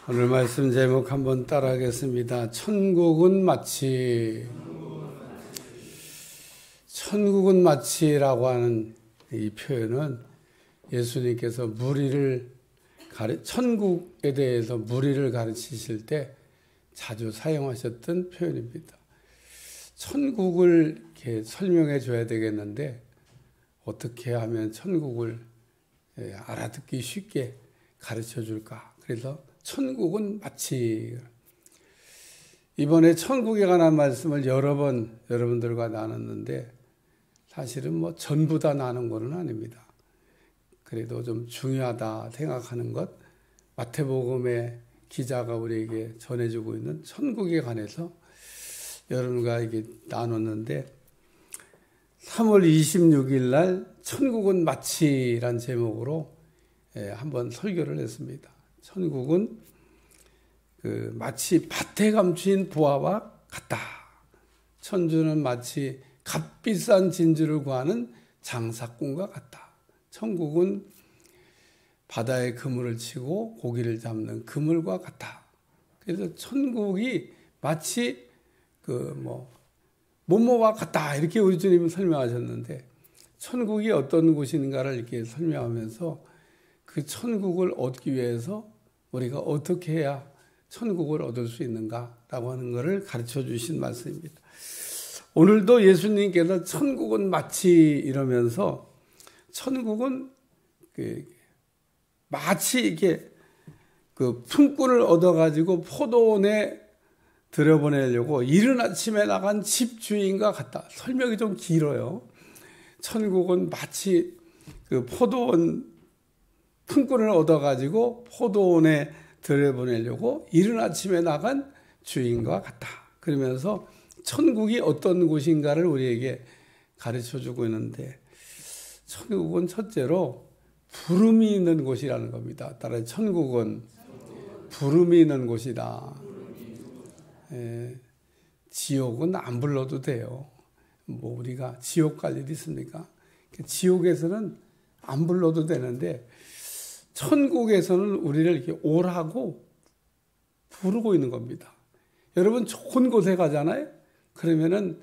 오늘 말씀 제목 한번 따라하겠습니다. 천국은 마치라고 하는 이 표현은 예수님께서 천국에 대해서 무리를 가르치실 때 자주 사용하셨던 표현입니다. 천국을 이렇게 설명해 줘야 되겠는데 어떻게 하면 천국을 알아듣기 쉽게 가르쳐 줄까? 그래서 천국은 마치. 이번에 천국에 관한 말씀을 여러 번 여러분들과 나눴는데 사실은 전부 다 나눈 것은 아닙니다. 그래도 좀 중요하다 생각하는 것, 마태복음의 기자가 우리에게 전해주고 있는 천국에 관해서 여러분과 이게 나눴는데 3월 26일 날 천국은 마치란 제목으로 한번 설교를 했습니다. 천국은 마치 밭에 감춘 보화와 같다. 천주는 마치 값비싼 진주를 구하는 장사꾼과 같다. 천국은 바다에 그물을 치고 고기를 잡는 그물과 같다. 그래서 천국이 마치 뭐뭐와 같다. 이렇게 우리 주님은 설명하셨는데 천국이 어떤 곳인가를 이렇게 설명하면서 그 천국을 얻기 위해서 우리가 어떻게 해야 천국을 얻을 수 있는가라고 하는 것을 가르쳐 주신 말씀입니다. 오늘도 예수님께서 천국은 마치 이러면서 천국은 마치 이렇게 품꾼을 얻어가지고 포도원에 들여보내려고 이른 아침에 나간 집주인과 같다. 설명이 좀 길어요. 천국은 마치 포도원 품꾼을 얻어가지고 포도원에 들여보내려고 이른 아침에 나간 주인과 같다. 그러면서 천국이 어떤 곳인가를 우리에게 가르쳐주고 있는데 천국은 첫째로 부름이 있는 곳이라는 겁니다. 따라서 천국은 부름이 있는 곳이다. 지옥은 안 불러도 돼요. 우리가 지옥 갈 일이 있습니까? 지옥에서는 안 불러도 되는데 천국에서는 우리를 이렇게 오라고 부르고 있는 겁니다. 여러분 좋은 곳에 가잖아요. 그러면은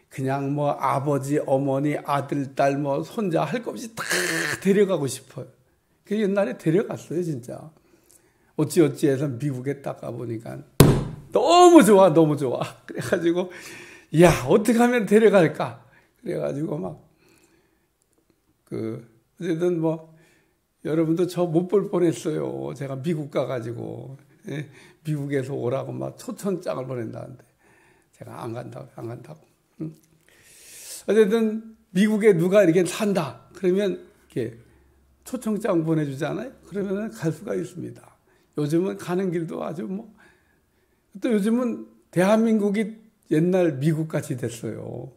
그냥 아버지, 어머니, 아들, 딸, 손자 할 것 없이 다 데려가고 싶어요. 그 옛날에 데려갔어요, 진짜. 어찌어찌해서 미국에 딱 가보니까 너무 좋아. 그래가지고 야, 어떻게 하면 데려갈까? 그래가지고 어쨌든 여러분도 저 못 볼 뻔했어요. 제가 미국 가가지고 미국에서 오라고 초청장을 보낸다는데 제가 안 간다고. 어쨌든 미국에 누가 이렇게 산다. 그러면 이렇게 초청장 보내주잖아요. 그러면 갈 수가 있습니다. 요즘은 가는 길도 아주 또 요즘은 대한민국이 옛날 미국같이 됐어요.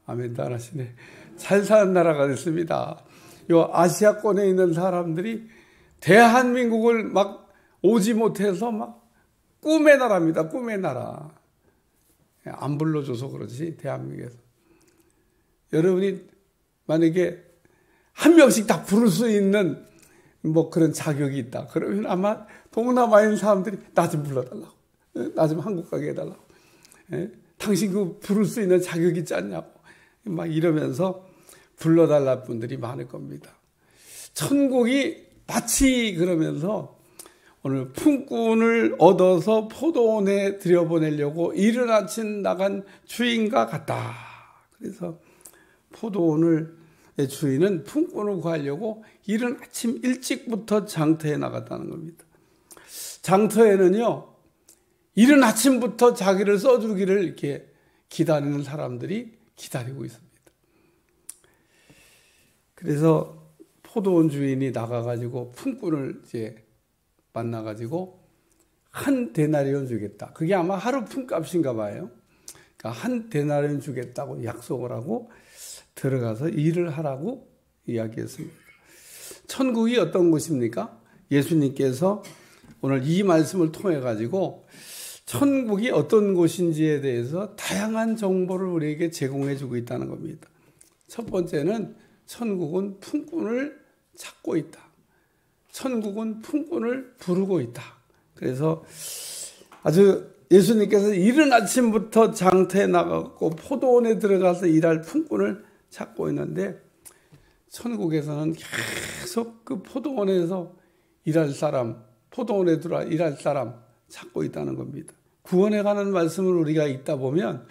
아멘도 안 하시네. 잘 사는 나라가 됐습니다. 요 아시아권에 있는 사람들이 대한민국을 오지 못해서 꿈의 나라입니다. 꿈의 나라. 안 불러줘서 그렇지, 대한민국에서. 여러분이 만약에 한 명씩 다 부를 수 있는 그런 자격이 있다. 그러면 아마 동남아에 있는 사람들이 나 좀 불러달라고. 나 좀 한국 가게 해달라고. 당신 부를 수 있는 자격이 있지 않냐고. 이러면서 불러달라 분들이 많을 겁니다. 천국이 마치 그러면서 오늘 품꾼을 얻어서 포도원에 들여보내려고 이른 아침 나간 주인과 같다. 그래서 포도원의 주인은 품꾼을 구하려고 이른 아침 일찍부터 장터에 나갔다는 겁니다. 장터에는요, 이른 아침부터 자기를 써주기를 이렇게 기다리는 사람들이 기다리고 있습니다. 그래서 포도원 주인이 나가가지고 품꾼을 이제 만나가지고 한 데나리온 주겠다. 그게 아마 하루 품값인가 봐요. 그러니까 한 데나리온 주겠다고 약속을 하고 들어가서 일을 하라고 이야기했습니다. 천국이 어떤 곳입니까? 예수님께서 오늘 이 말씀을 통해 가지고 천국이 어떤 곳인지에 대해서 다양한 정보를 우리에게 제공해 주고 있다는 겁니다. 첫 번째는 천국은 품꾼을 찾고 있다. 천국은 품꾼을 부르고 있다. 그래서 아주 예수님께서 이른 아침부터 장터에 나가고 포도원에 들어가서 일할 품꾼을 찾고 있는데 천국에서는 계속 그 포도원에서 일할 사람, 포도원에 들어와 일할 사람 찾고 있다는 겁니다. 구원에 관한 말씀을 우리가 읽다 보면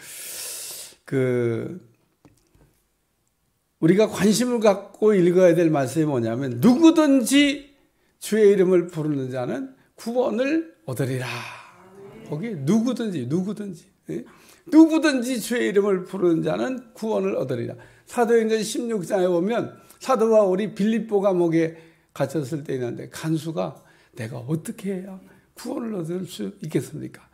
우리가 관심을 갖고 읽어야 될 말씀이 뭐냐면 누구든지 주의 이름을 부르는 자는 구원을 얻으리라. 거기에 누구든지 누구든지 주의 이름을 부르는 자는 구원을 얻으리라. 사도행전 16장에 보면 사도 바울이 빌립보 감옥에 갇혔을 때 있는데 간수가 내가 어떻게 해야 구원을 얻을 수 있겠습니까?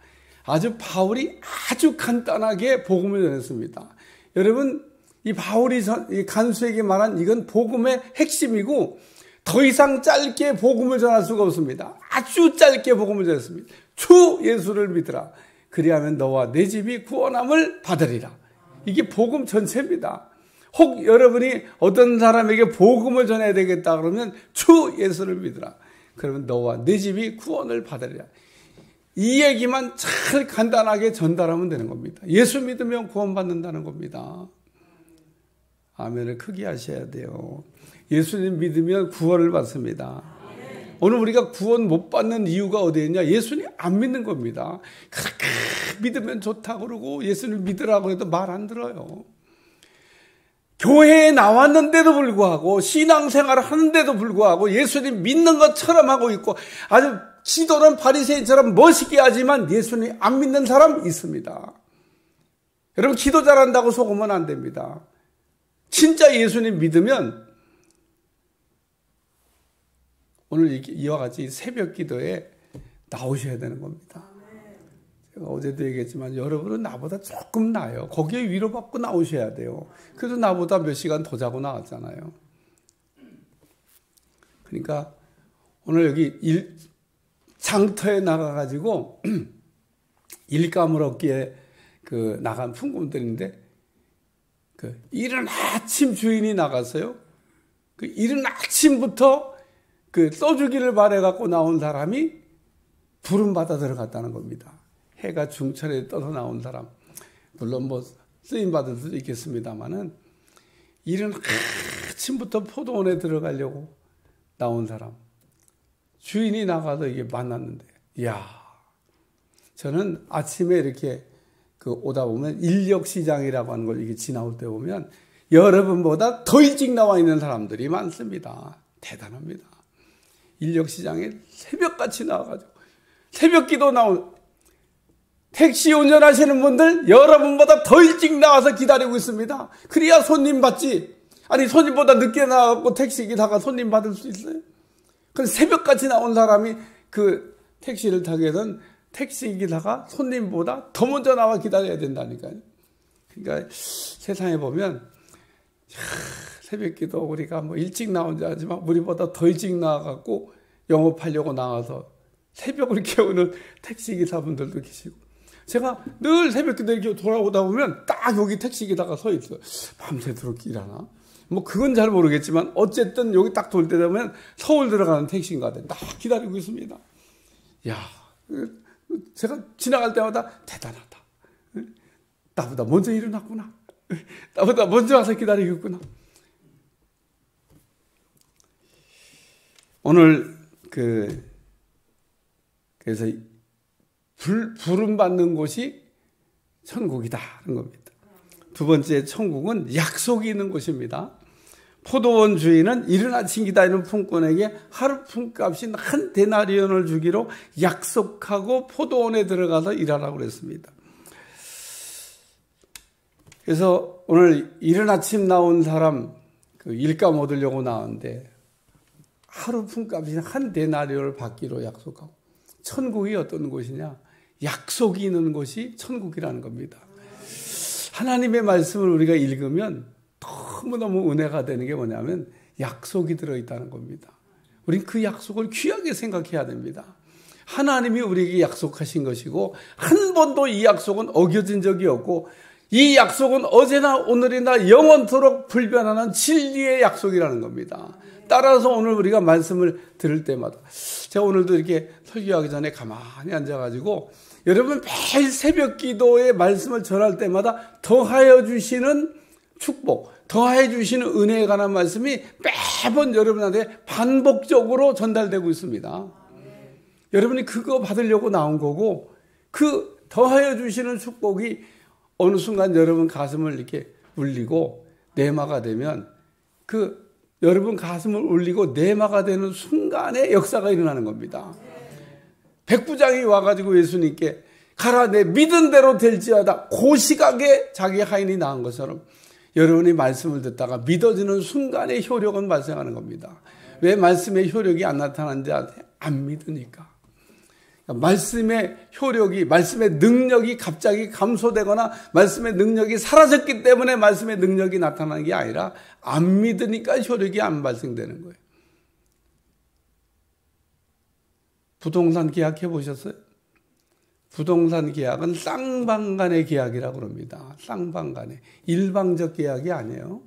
바울이 아주 간단하게 복음을 전했습니다. 여러분, 이 바울이 이 간수에게 말한 이건 복음의 핵심이고 더 이상 짧게 복음을 전할 수가 없습니다. 아주 짧게 복음을 전했습니다. 주 예수를 믿으라. 그리하면 너와 내 집이 구원함을 받으리라. 이게 복음 전체입니다. 혹 여러분이 어떤 사람에게 복음을 전해야 되겠다 그러면 주 예수를 믿으라. 그러면 너와 내 집이 구원을 받으리라. 이 얘기만 잘 간단하게 전달하면 되는 겁니다. 예수 믿으면 구원받는다는 겁니다. 아멘을 크게 하셔야 돼요. 예수님 믿으면 구원을 받습니다. 오늘 우리가 구원 못 받는 이유가 어디에 있냐? 예수님 안 믿는 겁니다. 그렇게 믿으면 좋다고 그러고 예수님 믿으라고 해도 말 안 들어요. 교회에 나왔는데도 불구하고 신앙생활을 하는데도 불구하고 예수님 믿는 것처럼 하고 있고 아주 기도는 바리새인처럼 멋있게 하지만 예수님 안 믿는 사람 있습니다. 여러분 기도 잘한다고 속으면 안 됩니다. 진짜 예수님 믿으면 오늘 이와 같이 새벽 기도에 나오셔야 되는 겁니다. 제가 어제도 얘기했지만 여러분은 나보다 조금 나아요. 거기에 위로받고 나오셔야 돼요. 그래도 나보다 몇 시간 더 자고 나왔잖아요. 그러니까 오늘 여기 장터에 나가가지고 일감을 얻기에 나간 품꾼들인데 이른 아침 주인이 나갔어요. 이른 아침부터 써주기를 바래갖고 나온 사람이 부름받아 들어갔다는 겁니다. 해가 중천에 떠서 나온 사람. 물론 쓰임받을 수도 있겠습니다만은 이른 아침부터 포도원에 들어가려고 나온 사람. 주인이 나가서 이게 만났는데, 이야. 저는 아침에 이렇게 오다 보면 인력시장이라고 하는 걸 이게 지나올 때 보면 여러분보다 더 일찍 나와 있는 사람들이 많습니다. 대단합니다. 인력시장에 새벽같이 나와가지고 새벽 기도 나온 택시 운전하시는 분들 여러분보다 더 일찍 나와서 기다리고 있습니다. 그래야 손님 받지. 아니 손님보다 늦게 나와서 택시 기다가 손님 받을 수 있어요? 그럼 새벽같이 나온 사람이 택시를 타게 된 택시 기다가 손님보다 더 먼저 나와 기다려야 된다니까요. 그러니까 세상에 보면 새벽 기도 우리가 일찍 나온 줄 알지만 우리보다 더 일찍 나와갖고 영업하려고 나와서 새벽을 깨우는 택시 기사분들도 계시고 제가 늘 새벽 기도 이렇게 돌아오다 보면 딱 여기 택시 기사가 서 있어요. 밤새도록 일하나? 그건 잘 모르겠지만 어쨌든 여기 딱 돌 때 되면 서울 들어가는 택시인가 딱 기다리고 있습니다. 야, 제가 지나갈 때마다 대단하다. 나보다 먼저 일어났구나. 나보다 먼저 와서 기다리겠구나. 오늘 그래서 부름받는 곳이 천국이다 하는 겁니다. 두 번째 천국은 약속이 있는 곳입니다. 포도원 주인은 이른 아침 기다리는 품꾼에게 하루 품값인 한 데나리온을 주기로 약속하고 포도원에 들어가서 일하라고 그랬습니다. 그래서 오늘 이른 아침 나온 사람 일감 얻으려고 나왔는데 하루 품값인 한 데나리온을 받기로 약속하고 천국이 어떤 곳이냐? 약속이 있는 곳이 천국이라는 겁니다. 하나님의 말씀을 우리가 읽으면 너무너무 은혜가 되는 게 뭐냐면 약속이 들어있다는 겁니다. 우린 그 약속을 귀하게 생각해야 됩니다. 하나님이 우리에게 약속하신 것이고 한 번도 이 약속은 어겨진 적이 없고 이 약속은 어제나 오늘이나 영원토록 불변하는 진리의 약속이라는 겁니다. 따라서 오늘 우리가 말씀을 들을 때마다, 제가 오늘도 이렇게 설교하기 전에 가만히 앉아가지고 여러분 매일 새벽 기도의 말씀을 전할 때마다 더하여 주시는 축복, 더하여 주시는 은혜에 관한 말씀이 매번 여러분한테 반복적으로 전달되고 있습니다. 여러분이 그거 받으려고 나온 거고, 그 더하여 주시는 축복이 어느 순간 여러분 가슴을 이렇게 울리고 내마가 되면, 그 여러분 가슴을 울리고 내마가 되는 순간에 역사가 일어나는 겁니다. 백부장이 와가지고 예수님께 가라, 내 믿은 대로 될지어다, 그 시각에 자기 하인이 나은 것처럼 여러분이 말씀을 듣다가 믿어지는 순간에 효력은 발생하는 겁니다. 왜 말씀의 효력이 안 나타나는지 안 믿으니까. 말씀의 효력이, 말씀의 능력이 갑자기 감소되거나 말씀의 능력이 사라졌기 때문에 말씀의 능력이 나타나는 게 아니라 안 믿으니까 효력이 안 발생되는 거예요. 부동산 계약해 보셨어요? 부동산 계약은 쌍방간의 계약이라고 합니다. 쌍방간의. 일방적 계약이 아니에요.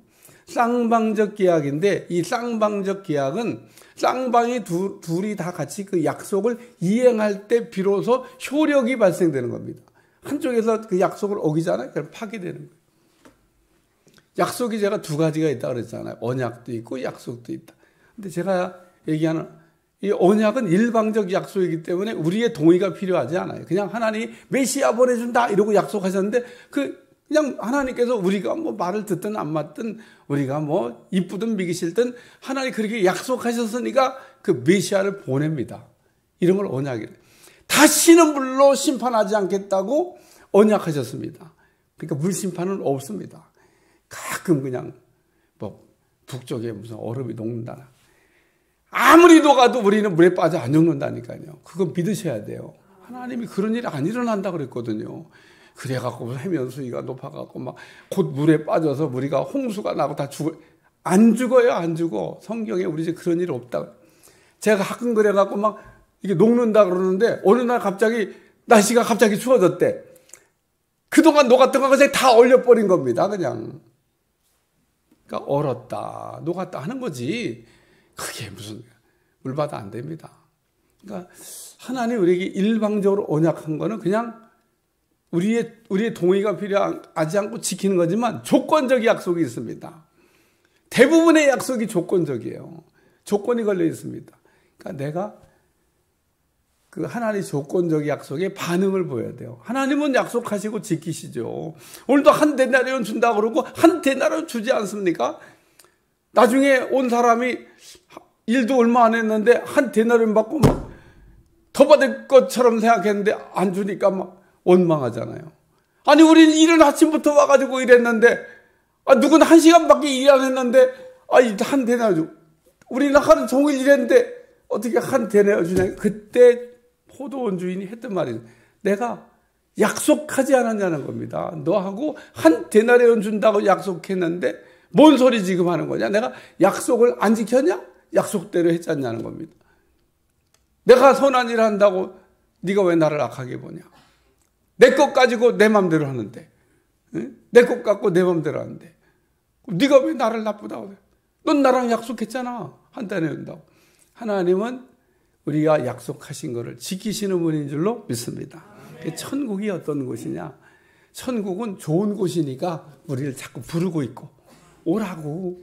쌍방적 계약인데, 이 쌍방적 계약은 쌍방이 둘이 다 같이 그 약속을 이행할 때 비로소 효력이 발생되는 겁니다. 한쪽에서 그 약속을 어기잖아요. 그럼 파기되는 거예요. 약속이 제가 두 가지가 있다고 그랬잖아요. 언약도 있고 약속도 있다. 근데 제가 얘기하는 이 언약은 일방적 약속이기 때문에 우리의 동의가 필요하지 않아요. 그냥 하나님이 메시아 보내준다 이러고 약속하셨는데, 그냥 하나님께서 우리가 뭐 말을 듣든 안 맞든, 우리가 뭐 이쁘든 미기 싫든 하나님이 그렇게 약속하셨으니까 그 메시아를 보냅니다. 이런 걸 언약이래요. 다시는 물로 심판하지 않겠다고 언약하셨습니다. 그러니까 물 심판은 없습니다. 가끔 그냥 뭐 북쪽에 무슨 얼음이 녹는다, 아무리 녹아도 우리는 물에 빠져 안 죽는다니까요. 그거 믿으셔야 돼요. 하나님이 그런 일이 안 일어난다 그랬거든요. 그래갖고 해면 수위가 높아갖고 막 곧 물에 빠져서 우리가 홍수가 나고 다 죽어요. 안 죽어요, 안 죽어. 성경에 우리 집 그런 일 없다. 제가 가끔 그래갖고 막 이게 녹는다 그러는데 어느 날 갑자기 날씨가 갑자기 추워졌대. 그동안 녹았던 거 그냥 다 얼려버린 겁니다, 그냥. 그러니까 얼었다, 녹았다 하는 거지. 그게 무슨 물받아 안 됩니다. 그러니까 하나님 우리에게 일방적으로 언약한 거는 그냥 우리의 동의가 필요하지 않고 지키는 거지만 조건적 약속이 있습니다. 대부분의 약속이 조건적이에요. 조건이 걸려 있습니다. 그러니까 내가 그 하나님의 조건적 약속에 반응을 보여야 돼요. 하나님은 약속하시고 지키시죠. 오늘도 한 데나리온 준다 그러고 한 데나리온 주지 않습니까? 나중에 온 사람이 일도 얼마 안 했는데 한 데나리온 받고 막 더 받을 것처럼 생각했는데 안 주니까 막 원망하잖아요. 아니, 우리는 이른 아침부터 와가지고 일했는데, 누구는 1시간밖에 일 안 했는데, 한 데나리온, 우리는 하루 종일 일했는데 어떻게 한 데나리온 주냐. 그때 포도원 주인이 했던 말이에요. 내가 약속하지 않았냐는 겁니다. 너하고 한 데나리온 준다고 약속했는데 뭔 소리 지금 하는 거냐? 내가 약속을 안 지켰냐? 약속대로 했잖냐는 겁니다. 내가 선한 일을 한다고 네가 왜 나를 악하게 보냐? 내 것 가지고 내 맘대로 하는데, 내 것 갖고 내 맘대로 하는데, 네가 왜 나를 나쁘다고 해? 넌 나랑 약속했잖아. 한 달에 온다고. 하나님은 우리가 약속하신 것을 지키시는 분인 줄로 믿습니다. 천국이 어떤 곳이냐? 천국은 좋은 곳이니까 우리를 자꾸 부르고 있고, 오라고,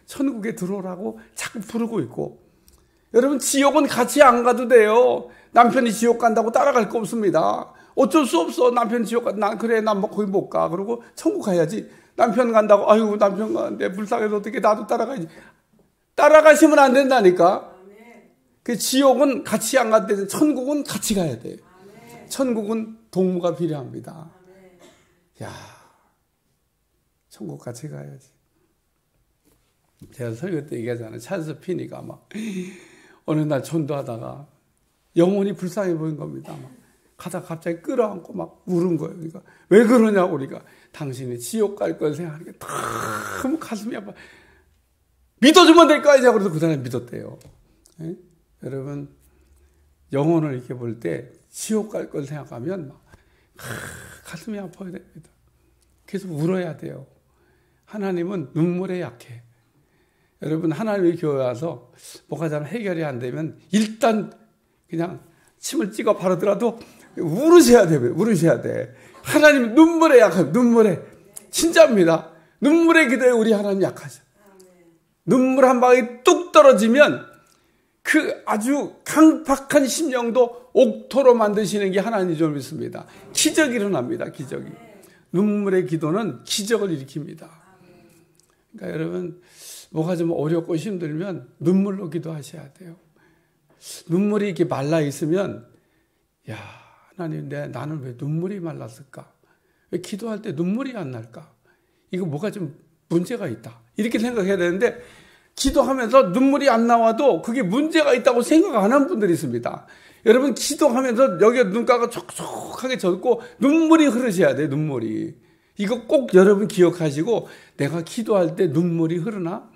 천국에 들어오라고 자꾸 부르고 있고. 여러분, 지옥은 같이 안 가도 돼요. 남편이 지옥 간다고 따라갈 거 없습니다. 어쩔 수 없어. 남편 지옥 간다. 그래, 난 뭐 거기 못 가. 그러고 천국 가야지. 남편 간다고, 아유, 남편 가는데 불쌍해서 어떻게 나도 따라가야지. 따라가시면 안 된다니까. 그 지옥은 같이 안 가도 돼. 천국은 같이 가야 돼. 천국은 동무가 필요합니다. 야, 천국 같이 가야지. 제가 설교 때 얘기하잖아요. 찰스 피니가 막 어느 날 전도하다가 영혼이 불쌍해 보인 겁니다. 막 가다가 갑자기 끌어안고 막 울은 거예요. 그러니까 왜 그러냐고. 우리가 당신이 지옥 갈 걸 생각하니까 너무 가슴이 아파. 믿어주면 될 거 아니냐. 그래서 그 사람이 믿었대요. 네? 여러분, 영혼을 이렇게 볼 때 지옥 갈 걸 생각하면 막 가슴이 아파야 됩니다. 계속 울어야 돼요. 하나님은 눈물에 약해. 여러분, 하나님의 교회 와서 뭐가 잘 해결이 안 되면 일단 그냥 침을 찍어 바르더라도 울으셔야 돼요. 울으셔야 돼. 하나님 눈물에 약해요. 눈물에. 진짜입니다. 눈물의 기도에 우리 하나님 약하죠. 눈물 한 방울이 뚝 떨어지면 그 아주 강팍한 심령도 옥토로 만드시는 게 하나님인 줄 믿습니다. 기적이 일어납니다. 기적이. 눈물의 기도는 기적을 일으킵니다. 그러니까 여러분, 뭐가 좀 어렵고 힘들면 눈물로 기도하셔야 돼요. 눈물이 이렇게 말라 있으면, 야, 하나님, 나는 왜 눈물이 말랐을까? 왜 기도할 때 눈물이 안 날까? 이거 뭐가 좀 문제가 있다. 이렇게 생각해야 되는데, 기도하면서 눈물이 안 나와도 그게 문제가 있다고 생각 안 하는 분들이 있습니다. 여러분, 기도하면서 여기에 눈가가 촉촉하게 젖고 눈물이 흐르셔야 돼요. 눈물이. 이거 꼭 여러분 기억하시고, 내가 기도할 때 눈물이 흐르나?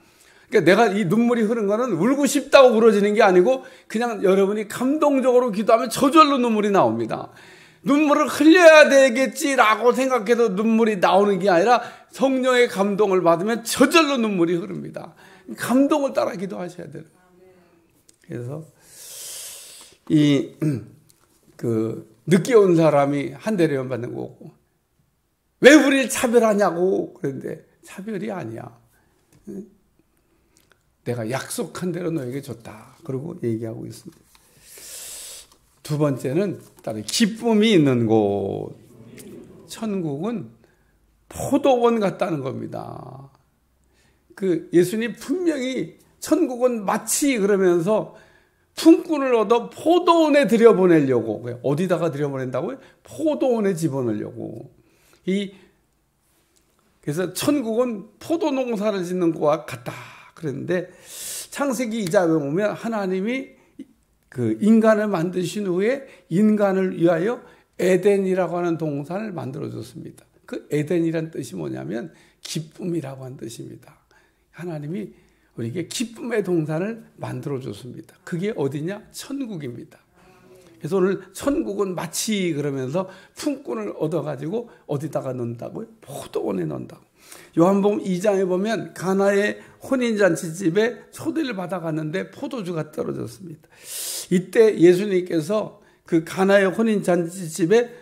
그러니까 내가 이 눈물이 흐른 거는 울고 싶다고 울어지는 게 아니고 그냥 여러분이 감동적으로 기도하면 저절로 눈물이 나옵니다. 눈물을 흘려야 되겠지라고 생각해서 눈물이 나오는 게 아니라 성령의 감동을 받으면 저절로 눈물이 흐릅니다. 감동을 따라 기도하셔야 돼요. 그래서 늦게 온 사람이 한 대리만 받는 거고, 왜 우리를 차별하냐고. 그런데 차별이 아니야. 내가 약속한 대로 너에게 줬다. 그러고 얘기하고 있습니다. 두 번째는 따로 기쁨이 있는 곳. 천국은 포도원 같다는 겁니다. 예수님 분명히 천국은 마치 그러면서 품꾼을 얻어 포도원에 들여보내려고. 어디다가 들여보낸다고요? 포도원에 집어넣으려고. 그래서 천국은 포도 농사를 짓는 것과 같다. 그런데 창세기 2장에 보면 하나님이 인간을 만드신 후에 인간을 위하여 에덴이라고 하는 동산을 만들어줬습니다. 그 에덴이란 뜻이 뭐냐면 기쁨이라고 하는 뜻입니다. 하나님이 우리에게 기쁨의 동산을 만들어줬습니다. 그게 어디냐? 천국입니다. 그래서 오늘 천국은 마치 그러면서 품꾼을 얻어가지고 어디다가 넣는다고요? 포도원에 넣는다고. 요한복음 2장에 보면 가나의 혼인잔치집에 초대를 받아갔는데 포도주가 떨어졌습니다. 이때 예수님께서 그 가나의 혼인잔치집에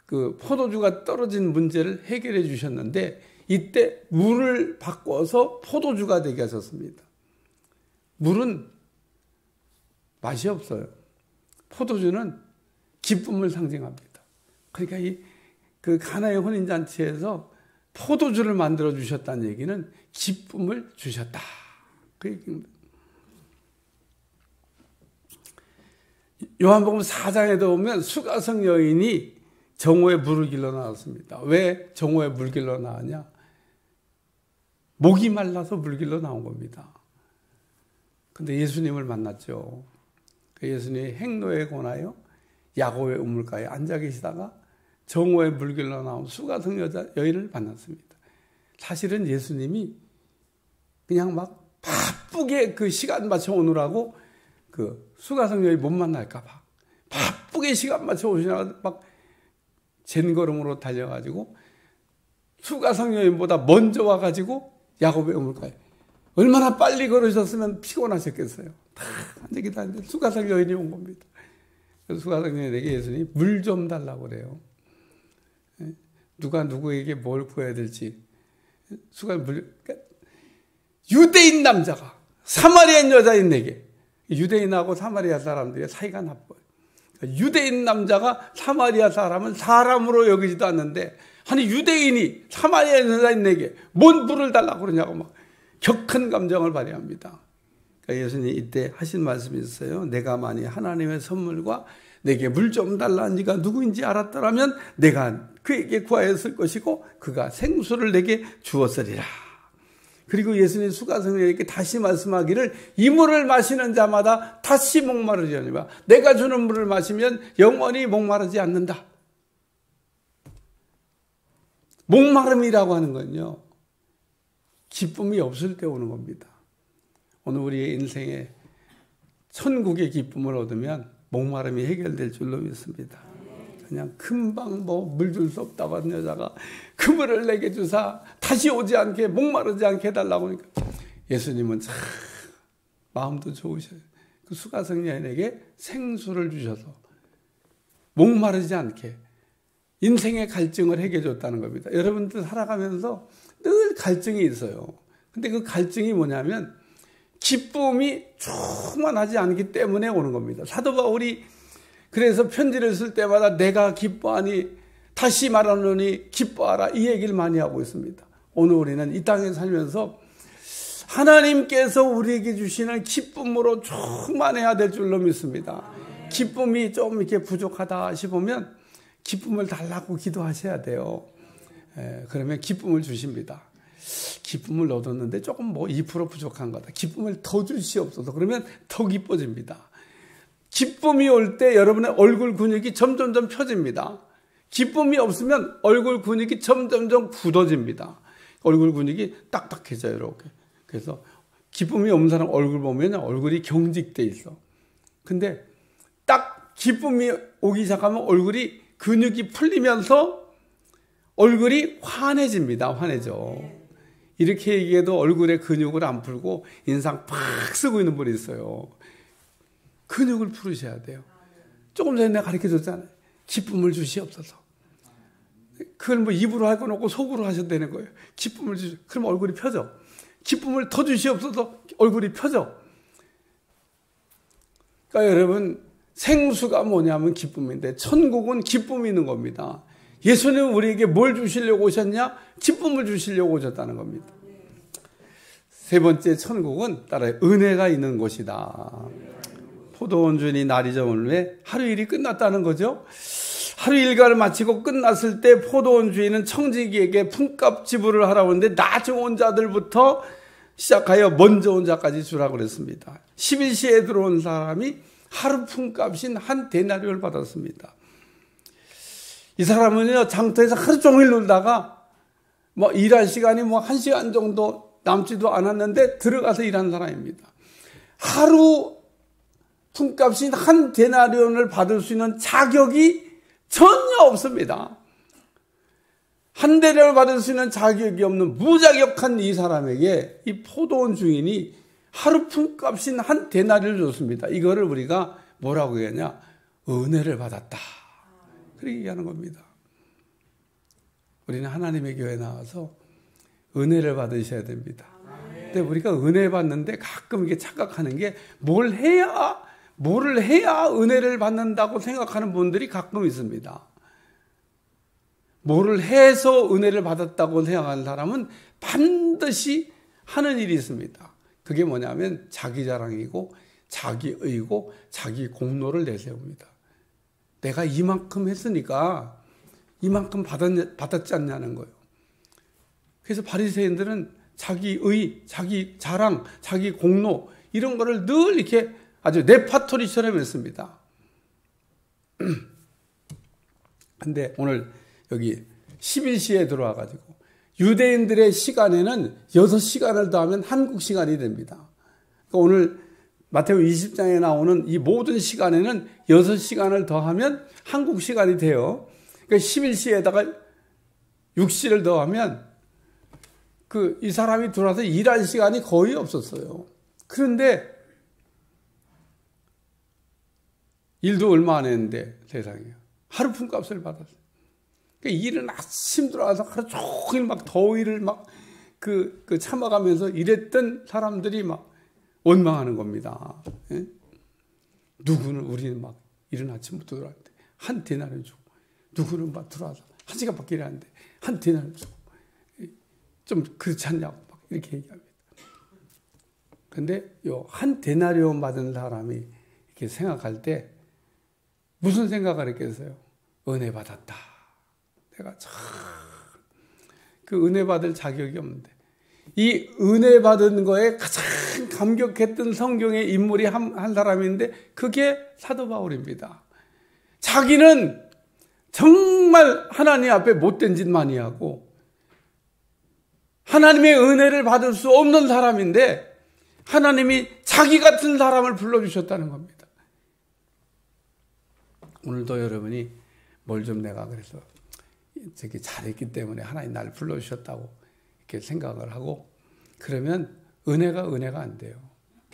그 포도주가 떨어진 문제를 해결해 주셨는데, 이때 물을 바꿔서 포도주가 되게 하셨습니다. 물은 맛이 없어요. 포도주는 기쁨을 상징합니다. 그러니까 그 가나의 혼인잔치에서 포도주를 만들어 주셨다는 얘기는 기쁨을 주셨다. 그 얘기입니다. 요한복음 4장에도 보면 수가성 여인이 정오에 물을 길러 나왔습니다. 왜 정오에 물 길러 나왔냐? 목이 말라서 물 길러 나온 겁니다. 근데 예수님을 만났죠. 예수님이 행로에 권하여 야고의 우물가에 앉아 계시다가 정오에 물 길러 나온 수가성 여인을 만났습니다. 사실은 예수님이 그냥 막 바쁘게 그 시간 맞춰 오느라고 그 수가성 여인 못 만날까봐 바쁘게 시간 맞춰 오시다가 막 젠걸음으로 달려가지고 수가성 여인보다 먼저 와가지고 야고의 우물가에 얼마나 빨리 걸으셨으면 피곤하셨겠어요. 다 앉아 기다리는데 수가성 여인이 온 겁니다. 수가성 여인에게 예수님이 물 좀 달라고 그래요. 누가 누구에게 뭘 구해야 될지. 그러니까 유대인 남자가 사마리아인 여자인에게, 유대인하고 사마리아 사람들의 사이가 나빠요. 그러니까 유대인 남자가 사마리아 사람은 사람으로 여기지도 않는데, 아니 유대인이 사마리아 여자인에게 뭔 물을 달라고 그러냐고 막 격한 감정을 발휘합니다. 그러니까 예수님이 이때 하신 말씀이 있어요. 내가 만일 하나님의 선물과 내게 물 좀 달라는 네가 누구인지 알았더라면 내가 그에게 구하였을 것이고 그가 생수를 내게 주었으리라. 그리고 예수님 수가성에게 다시 말씀하기를 이 물을 마시는 자마다 다시 목마르리니와 내가 주는 물을 마시면 영원히 목마르지 않는다. 목마름이라고 하는 건요, 기쁨이 없을 때 오는 겁니다. 오늘 우리의 인생에 천국의 기쁨을 얻으면 목마름이 해결될 줄로 믿습니다. 그냥 금방 뭐 물 줄 수 없다고 하는 여자가 그물을 내게 주사 다시 오지 않게 목마르지 않게 해달라고 하니까 예수님은 참 마음도 좋으셔요. 그 수가성 여인에게 생수를 주셔서 목마르지 않게 인생의 갈증을 해결해 줬다는 겁니다. 여러분들 살아가면서 늘 갈증이 있어요. 근데 그 갈증이 뭐냐면 기쁨이 충만하지 않기 때문에 오는 겁니다. 사도 바울이 그래서 편지를 쓸 때마다 내가 기뻐하니 다시 말하노니 기뻐하라 이 얘기를 많이 하고 있습니다. 오늘 우리는 이 땅에 살면서 하나님께서 우리에게 주시는 기쁨으로 충만해야 될 줄로 믿습니다. 기쁨이 좀 이렇게 부족하다 싶으면 기쁨을 달라고 기도하셔야 돼요. 그러면 기쁨을 주십니다. 기쁨을 얻었는데 조금 뭐 2% 부족한 거다. 기쁨을 더 주시옵소서. 그러면 더 기뻐집니다. 기쁨이 올 때 여러분의 얼굴 근육이 점점점 펴집니다. 기쁨이 없으면 얼굴 근육이 점점점 굳어집니다. 얼굴 근육이 딱딱해져요, 이렇게. 그래서 기쁨이 없는 사람 얼굴 보면 얼굴이 경직돼 있어. 근데 딱 기쁨이 오기 시작하면 얼굴이 근육이 풀리면서 얼굴이 환해집니다. 환해져. 이렇게 얘기해도 얼굴에 근육을 안 풀고 인상 팍 쓰고 있는 분이 있어요. 근육을 풀으셔야 돼요. 조금 전에 내가 가르쳐줬잖아요. 기쁨을 주시옵소서. 그걸 뭐 입으로 할 거 놓고 속으로 하셔도 되는 거예요. 기쁨을 주시. 그럼 얼굴이 펴져. 기쁨을 더 주시옵소서. 얼굴이 펴져. 그러니까 여러분 생수가 뭐냐면 기쁨인데 천국은 기쁨이 있는 겁니다. 예수님은 우리에게 뭘 주시려고 오셨냐? 기쁨을 주시려고 오셨다는 겁니다. 세 번째 천국은 따라요. 은혜가 있는 곳이다. 포도원 주인이 날이 저물 후에 하루 일이 끝났다는 거죠. 하루 일과를 마치고 끝났을 때 포도원 주인은 청지기에게 품값 지불을 하라고 하는데 나중 온 자들부터 시작하여 먼저 온 자까지 주라고 그랬습니다. 11시에 들어온 사람이 하루 품값인 한 데나리온을 받았습니다. 이 사람은요, 장터에서 하루 종일 놀다가 뭐 일할 시간이 뭐 1시간 정도 남지도 않았는데 들어가서 일한 사람입니다. 하루 품값인 한 데나리온을 받을 수 있는 자격이 전혀 없습니다. 한 데나리온을 받을 수 있는 자격이 없는 무자격한 이 사람에게 이 포도원 주인이 하루 품값인 한 데나리온을 줬습니다. 이거를 우리가 뭐라고 얘기하냐? 은혜를 받았다. 그렇게 얘기하는 겁니다. 우리는 하나님의 교회에 나와서 은혜를 받으셔야 됩니다. 근데 우리가 은혜 받는데 가끔 이게 착각하는 게 뭐를 해야 은혜를 받는다고 생각하는 분들이 가끔 있습니다. 뭐를 해서 은혜를 받았다고 생각하는 사람은 반드시 하는 일이 있습니다. 그게 뭐냐면 자기 자랑이고 자기의고 자기 공로를 내세웁니다. 내가 이만큼 했으니까 이만큼 받았지 않냐는 거예요. 그래서 바리새인들은 자기의, 자기 자랑, 자기 공로 이런 거를 늘 이렇게 아주 레파토리처럼 했습니다. 근데 오늘 여기 11시에 들어와가지고 유대인들의 시간에는 6시간을 더하면 한국 시간이 됩니다. 그러니까 오늘 마태오 20장에 나오는 이 모든 시간에는 6시간을 더하면 한국 시간이 돼요. 그러니까 11시에다가 6시를 더하면 이 사람이 들어와서 일할 시간이 거의 없었어요. 그런데 일도 얼마 안 했는데 세상에 하루 품값을 받았어요. 그러니까 일은 아침 들어와서 하루 종일 막 더위를 막 참아가면서 일했던 사람들이 막 원망하는 겁니다. 예? 누구는 우리는 막 이른 아침부터 들어왔는데 한 데나리온 주고 누구는 막 들어와서 1시간밖에 일하는데 한 데나리온 주고 좀 그렇지 않냐고 막 이렇게 얘기합니다. 근데 요 한 데나리온 받은 사람이 이렇게 생각할 때 무슨 생각을 했겠어요? 은혜 받았다. 내가 참 그 은혜 받을 자격이 없는데 이 은혜 받은 거에 가장 감격했던 성경의 인물이 한 사람인데 그게 사도 바울입니다. 자기는 정말 하나님 앞에 못된 짓 많이 하고 하나님의 은혜를 받을 수 없는 사람인데 하나님이 자기 같은 사람을 불러주셨다는 겁니다. 오늘도 여러분이 뭘 좀 내가 그래서 저기 잘했기 때문에 하나님 나를 불러주셨다고 이렇게 생각을 하고 그러면 은혜가 안 돼요.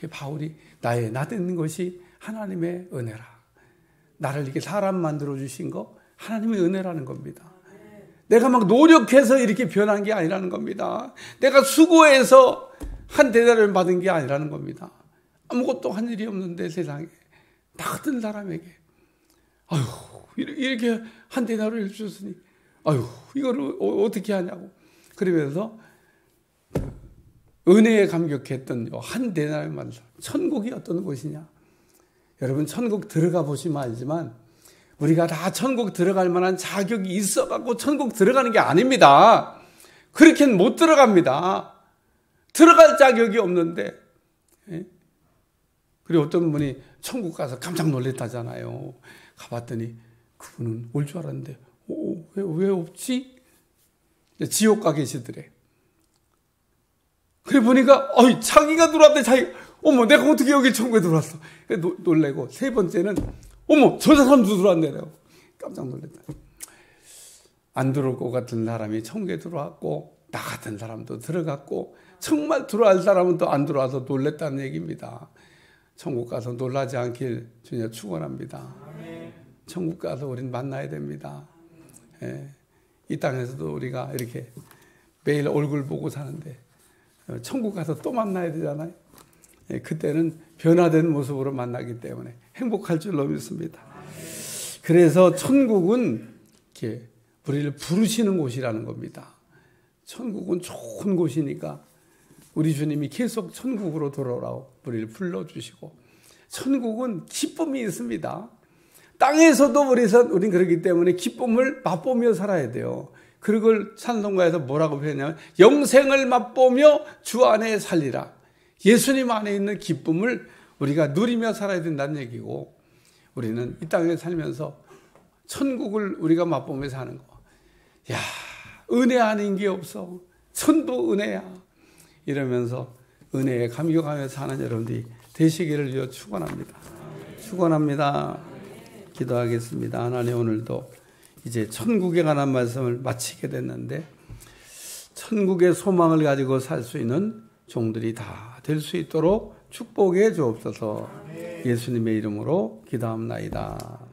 바울이 나 되는 것이 하나님의 은혜라. 나를 이렇게 사람 만들어 주신 거 하나님의 은혜라는 겁니다. 내가 막 노력해서 이렇게 변한 게 아니라는 겁니다. 내가 수고해서 한 대접을 받은 게 아니라는 겁니다. 아무것도 한 일이 없는데 세상에 나 같은 사람에게 아유 이렇게 한 대접을 해주셨으니 아유 이거를 어떻게 하냐고 그러면서 은혜에 감격했던 한 대접을 만나서 천국이 어떤 곳이냐. 여러분 천국 들어가 보시면 알지만 우리가 다 천국 들어갈 만한 자격이 있어갖고 천국 들어가는 게 아닙니다. 그렇게는 못 들어갑니다. 들어갈 자격이 없는데. 그리고 어떤 분이 천국 가서 깜짝 놀랐다잖아요. 가봤더니 그분은 올 줄 알았는데 왜 없지? 지옥 가 계시더래. 그래 보니까 자기가 들어왔대. 자기가 어머 내가 어떻게 여기 천국에 들어왔어. 놀래고 세 번째는 어머 저 사람도 들어왔네. 깜짝 놀랐다. 안 들어올 것 같은 사람이 천국에 들어왔고 나 같은 사람도 들어갔고 정말 들어갈 사람은 또 안 들어와서 놀랬다는 얘기입니다. 천국 가서 놀라지 않길 주님 축원합니다. 천국 가서 우린 만나야 됩니다. 이 땅에서도 우리가 이렇게 매일 얼굴 보고 사는데 천국 가서 또 만나야 되잖아요. 그때는 변화된 모습으로 만나기 때문에 행복할 줄로 믿습니다. 그래서 천국은 이렇게 우리를 부르시는 곳이라는 겁니다. 천국은 좋은 곳이니까 우리 주님이 계속 천국으로 돌아오라고 우리를 불러주시고 천국은 기쁨이 있습니다. 땅에서도 우리는 그렇기 때문에 기쁨을 맛보며 살아야 돼요. 그걸 찬송가에서 뭐라고 표현하냐면 영생을 맛보며 주 안에 살리라. 예수님 안에 있는 기쁨을 우리가 누리며 살아야 된다는 얘기고 우리는 이 땅에 살면서 천국을 우리가 맛보며 사는 거. 야, 은혜 아닌 게 없어. 천도 은혜야. 이러면서 은혜에 감격하며 사는 여러분들이 되시기를 위해 축원합니다. 축원합니다. 기도하겠습니다. 하나님 오늘도 이제 천국에 관한 말씀을 마치게 됐는데 천국의 소망을 가지고 살 수 있는 종들이 다 될 수 있도록 축복해 주옵소서. 예수님의 이름으로 기도합나이다.